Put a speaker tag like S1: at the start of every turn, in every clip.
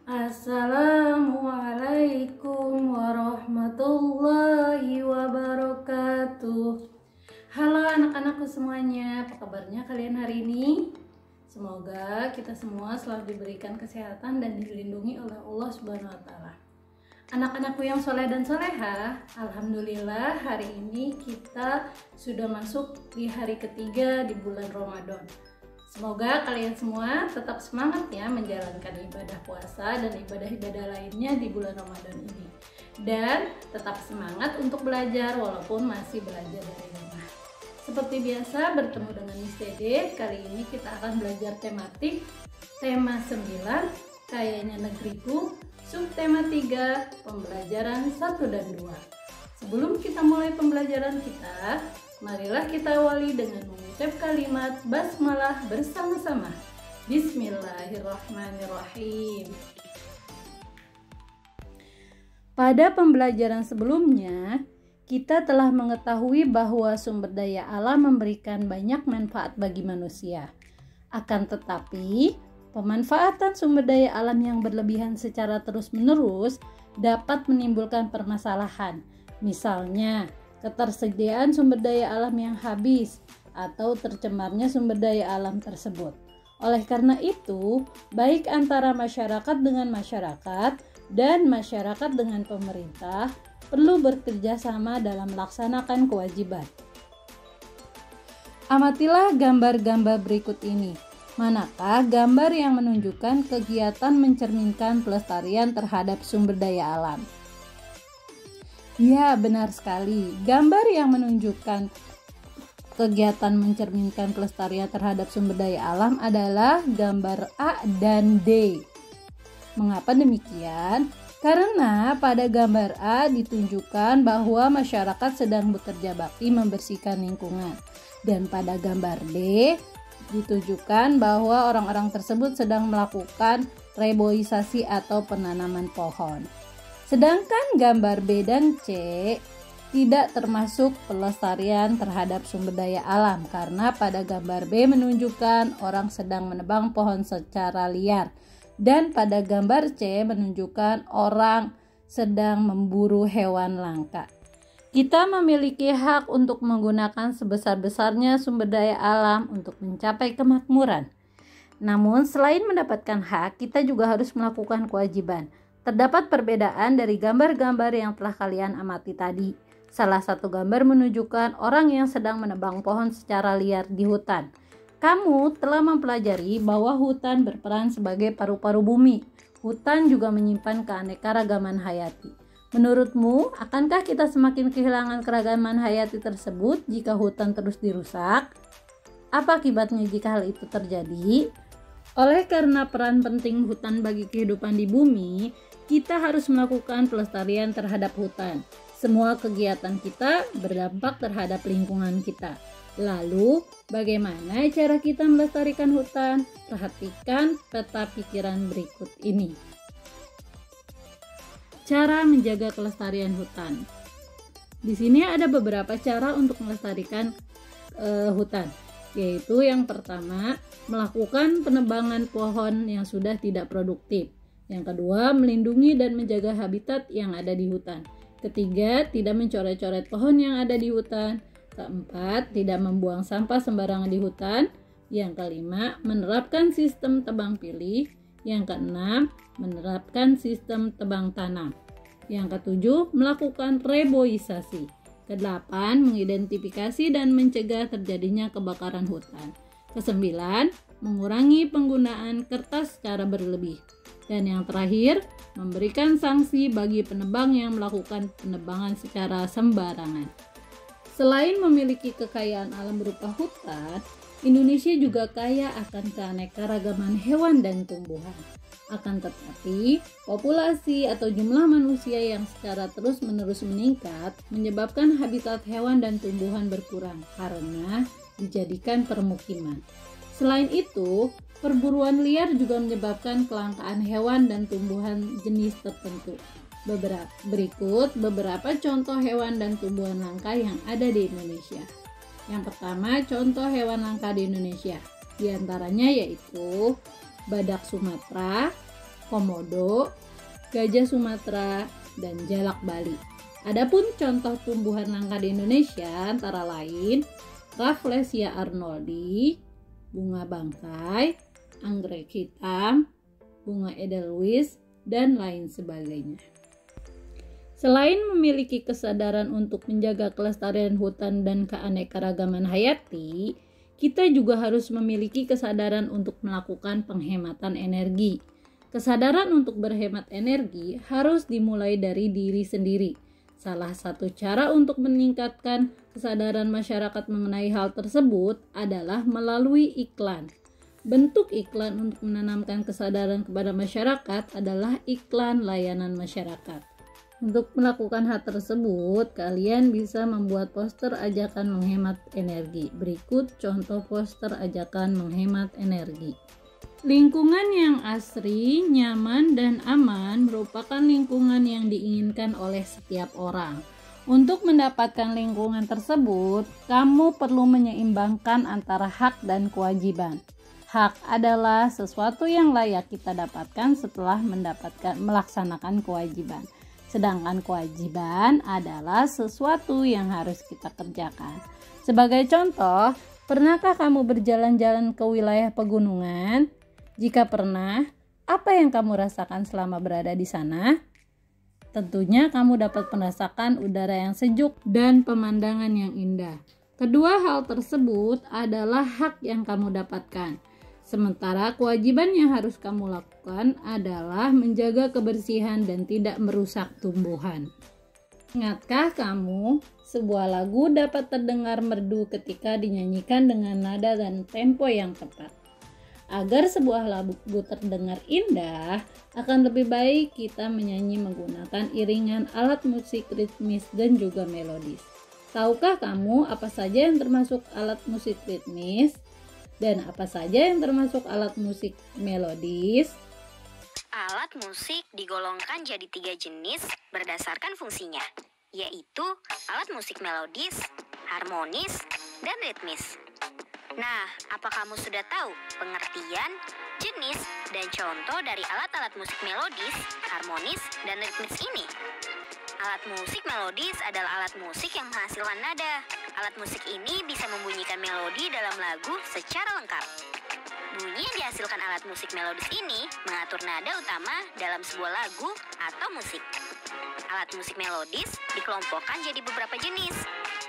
S1: Assalamualaikum warahmatullahi wabarakatuh. Halo anak-anakku semuanya, apa kabarnya kalian hari ini? Semoga kita semua selalu diberikan kesehatan dan dilindungi oleh Allah Subhanahu wa Ta'ala. Anak-anakku yang soleh dan soleha, alhamdulillah hari ini kita sudah masuk di hari ketiga di bulan Ramadan. Semoga kalian semua tetap semangat ya menjalankan ibadah puasa dan ibadah-ibadah lainnya di bulan Ramadan ini. Dan tetap semangat untuk belajar walaupun masih belajar dari rumah. Seperti biasa bertemu dengan Miss Dede, kali ini kita akan belajar tematik tema 9, kayaknya negeriku, subtema 3, pembelajaran 1 dan 2. Sebelum kita mulai pembelajaran kita, marilah kita awali dengan mengucap kalimat basmalah bersama-sama. Bismillahirrahmanirrahim. Pada pembelajaran sebelumnya, kita telah mengetahui bahwa sumber daya alam memberikan banyak manfaat bagi manusia. Akan tetapi, pemanfaatan sumber daya alam yang berlebihan secara terus-menerus dapat menimbulkan permasalahan. Misalnya, ketersediaan sumber daya alam yang habis atau tercemarnya sumber daya alam tersebut. Oleh karena itu, baik antara masyarakat dengan masyarakat dan masyarakat dengan pemerintah perlu bekerja sama dalam melaksanakan kewajiban. Amatilah gambar-gambar berikut ini. Manakah gambar yang menunjukkan kegiatan mencerminkan pelestarian terhadap sumber daya alam? Ya, benar sekali. Gambar yang menunjukkan kegiatan mencerminkan pelestarian terhadap sumber daya alam adalah gambar A dan D. Mengapa demikian? Karena pada gambar A ditunjukkan bahwa masyarakat sedang bekerja bakti membersihkan lingkungan. Dan pada gambar D ditunjukkan bahwa orang-orang tersebut sedang melakukan reboisasi atau penanaman pohon. Sedangkan gambar B dan C tidak termasuk pelestarian terhadap sumber daya alam karena pada gambar B menunjukkan orang sedang menebang pohon secara liar dan pada gambar C menunjukkan orang sedang memburu hewan langka. Kita memiliki hak untuk menggunakan sebesar-besarnya sumber daya alam untuk mencapai kemakmuran. Namun selain mendapatkan hak, kita juga harus melakukan kewajiban. Terdapat perbedaan dari gambar-gambar yang telah kalian amati tadi. Salah satu gambar menunjukkan orang yang sedang menebang pohon secara liar di hutan. Kamu telah mempelajari bahwa hutan berperan sebagai paru-paru bumi. Hutan juga menyimpan keanekaragaman hayati. Menurutmu, akankah kita semakin kehilangan keragaman hayati tersebut jika hutan terus dirusak? Apa akibatnya jika hal itu terjadi? Oleh karena peran penting hutan bagi kehidupan di bumi, kita harus melakukan pelestarian terhadap hutan. Semua kegiatan kita berdampak terhadap lingkungan kita. Lalu, bagaimana cara kita melestarikan hutan? Perhatikan peta pikiran berikut ini. Cara menjaga kelestarian hutan. Di sini ada beberapa cara untuk melestarikan hutan, yaitu yang pertama, melakukan penebangan pohon yang sudah tidak produktif. Yang kedua, melindungi dan menjaga habitat yang ada di hutan. Ketiga, tidak mencoret-coret pohon yang ada di hutan. Keempat, tidak membuang sampah sembarangan di hutan. Yang kelima, menerapkan sistem tebang pilih. Yang keenam, menerapkan sistem tebang tanam. Yang ketujuh, melakukan reboisasi. Kedelapan, mengidentifikasi dan mencegah terjadinya kebakaran hutan. Kesembilan, mengurangi penggunaan kertas secara berlebih. Dan yang terakhir, memberikan sanksi bagi penebang yang melakukan penebangan secara sembarangan. Selain memiliki kekayaan alam berupa hutan, Indonesia juga kaya akan keanekaragaman hewan dan tumbuhan. Akan tetapi, populasi atau jumlah manusia yang secara terus-menerus meningkat menyebabkan habitat hewan dan tumbuhan berkurang karena dijadikan permukiman. Selain itu, perburuan liar juga menyebabkan kelangkaan hewan dan tumbuhan jenis tertentu. Berikut beberapa contoh hewan dan tumbuhan langka yang ada di Indonesia. Yang pertama, contoh hewan langka di Indonesia. Di antaranya yaitu badak Sumatera, komodo, gajah Sumatera, dan jalak Bali. Adapun contoh tumbuhan langka di Indonesia antara lain Rafflesia arnoldi, bunga bangkai, anggrek hitam, bunga edelweiss, dan lain sebagainya. Selain memiliki kesadaran untuk menjaga kelestarian hutan dan keanekaragaman hayati, kita juga harus memiliki kesadaran untuk melakukan penghematan energi. Kesadaran untuk berhemat energi harus dimulai dari diri sendiri. Salah satu cara untuk meningkatkan kesadaran masyarakat mengenai hal tersebut adalah melalui iklan. Bentuk iklan untuk menanamkan kesadaran kepada masyarakat adalah iklan layanan masyarakat. Untuk melakukan hal tersebut, kalian bisa membuat poster ajakan menghemat energi. Berikut contoh poster ajakan menghemat energi. Lingkungan yang asri, nyaman, dan aman merupakan lingkungan yang diinginkan oleh setiap orang. Untuk mendapatkan lingkungan tersebut, kamu perlu menyeimbangkan antara hak dan kewajiban. Hak adalah sesuatu yang layak kita dapatkan setelah melaksanakan kewajiban. Sedangkan kewajiban adalah sesuatu yang harus kita kerjakan. Sebagai contoh, pernahkah kamu berjalan-jalan ke wilayah pegunungan? Jika pernah, apa yang kamu rasakan selama berada di sana? Tentunya kamu dapat merasakan udara yang sejuk dan pemandangan yang indah. Kedua hal tersebut adalah hak yang kamu dapatkan. Sementara kewajiban yang harus kamu lakukan adalah menjaga kebersihan dan tidak merusak tumbuhan. Ingatkah kamu, sebuah lagu dapat terdengar merdu ketika dinyanyikan dengan nada dan tempo yang tepat. Agar sebuah lagu terdengar indah, akan lebih baik kita menyanyi menggunakan iringan alat musik ritmis dan juga melodis. Tahukah kamu apa saja yang termasuk alat musik ritmis? Dan apa saja yang termasuk alat musik melodis?
S2: Alat musik digolongkan jadi 3 jenis berdasarkan fungsinya, yaitu alat musik melodis, harmonis, dan ritmis. Nah, apa kamu sudah tahu pengertian, jenis, dan contoh dari alat-alat musik melodis, harmonis, dan ritmis ini? Alat musik melodis adalah alat musik yang menghasilkan nada. Alat musik ini bisa membunyikan melodi dalam lagu secara lengkap. Bunyi yang dihasilkan alat musik melodis ini mengatur nada utama dalam sebuah lagu atau musik. Alat musik melodis dikelompokkan jadi beberapa jenis.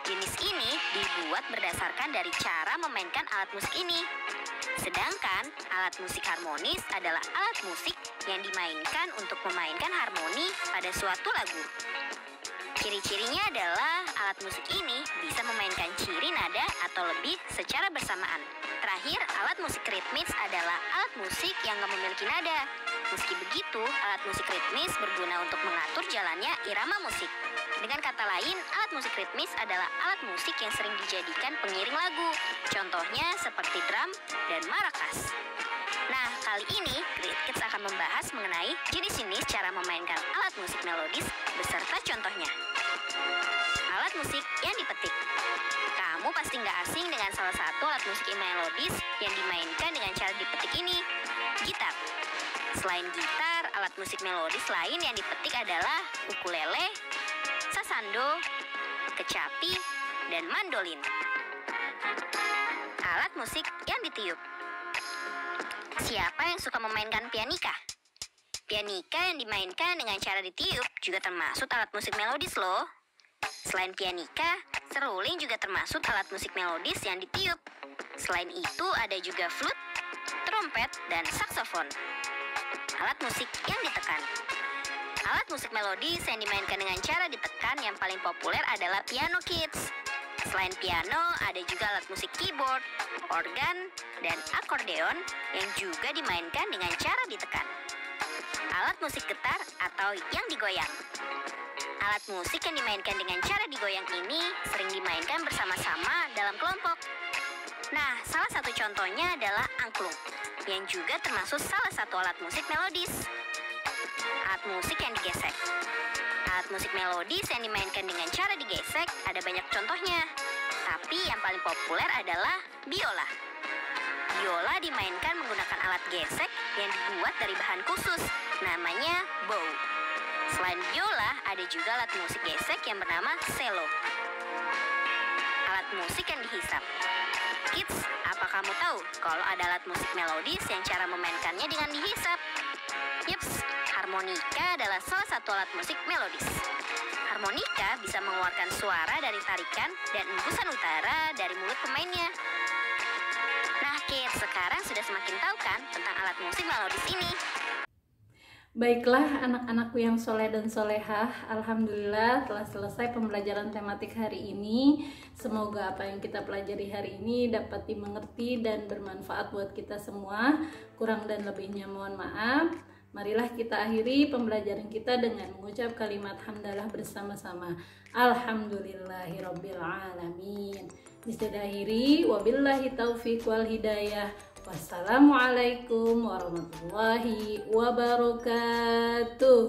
S2: Jenis ini dibuat berdasarkan dari cara memainkan alat musik ini. Sedangkan alat musik harmonis adalah alat musik yang dimainkan untuk memainkan harmoni pada suatu lagu. Ciri-cirinya adalah alat musik ini bisa memainkan ciri nada atau lebih secara bersamaan. Terakhir, alat musik ritmis adalah alat musik yang tidak memiliki nada. Meski begitu, alat musik ritmis berguna untuk mengatur jalannya irama musik. Dengan kata lain, alat musik ritmis adalah alat musik yang sering dijadikan pengiring lagu. Contohnya seperti drum dan maracas. Nah, kali ini Great Kids akan membahas mengenai jenis-jenis cara memainkan alat musik melodis beserta contohnya. Alat musik yang dipetik. Kamu pasti nggak asing dengan salah satu alat musik melodis yang dimainkan dengan cara dipetik ini, gitar. Selain gitar, alat musik melodis lain yang dipetik adalah ukulele, sasando, kecapi, dan mandolin. Alat musik yang ditiup. Siapa yang suka memainkan pianika? Pianika yang dimainkan dengan cara ditiup juga termasuk alat musik melodis loh. Selain pianika, seruling juga termasuk alat musik melodis yang ditiup. Selain itu ada juga flute, trompet, dan saksofon. Alat musik yang ditekan. Alat musik melodis yang dimainkan dengan cara ditekan yang paling populer adalah piano kids. Selain piano, ada juga alat musik keyboard, organ, dan akordeon yang juga dimainkan dengan cara ditekan. Alat musik getar atau yang digoyang. Alat musik yang dimainkan dengan cara digoyang ini sering dimainkan bersama-sama dalam kelompok. Nah, salah satu contohnya adalah angklung, yang juga termasuk salah satu alat musik melodis. Alat musik yang digesek. Alat musik melodis yang dimainkan dengan cara digesek ada banyak contohnya, tapi yang paling populer adalah biola. Biola dimainkan menggunakan alat gesek yang dibuat dari bahan khusus, namanya bow. Selain biola, ada juga alat musik gesek yang bernama cello. Alat musik yang dihisap. Kids, apa kamu tahu kalau ada alat musik melodis yang cara memainkannya dengan dihisap? Yups, harmonika adalah salah satu alat musik melodis. Harmonika bisa mengeluarkan suara dari tarikan dan embusan utara dari mulut pemainnya. Nah, kids, sekarang sudah semakin tahu kan tentang alat musik melodis ini?
S1: Baiklah anak-anakku yang soleh dan solehah, alhamdulillah telah selesai pembelajaran tematik hari ini. Semoga apa yang kita pelajari hari ini dapat dimengerti dan bermanfaat buat kita semua. Kurang dan lebihnya mohon maaf. Marilah kita akhiri pembelajaran kita dengan mengucap kalimat hamdalah bersama-sama. Alhamdulillahirabbil alamin. Diakhiri wabillahi taufiq wal hidayah. Wassalamualaikum warahmatullahi wabarakatuh.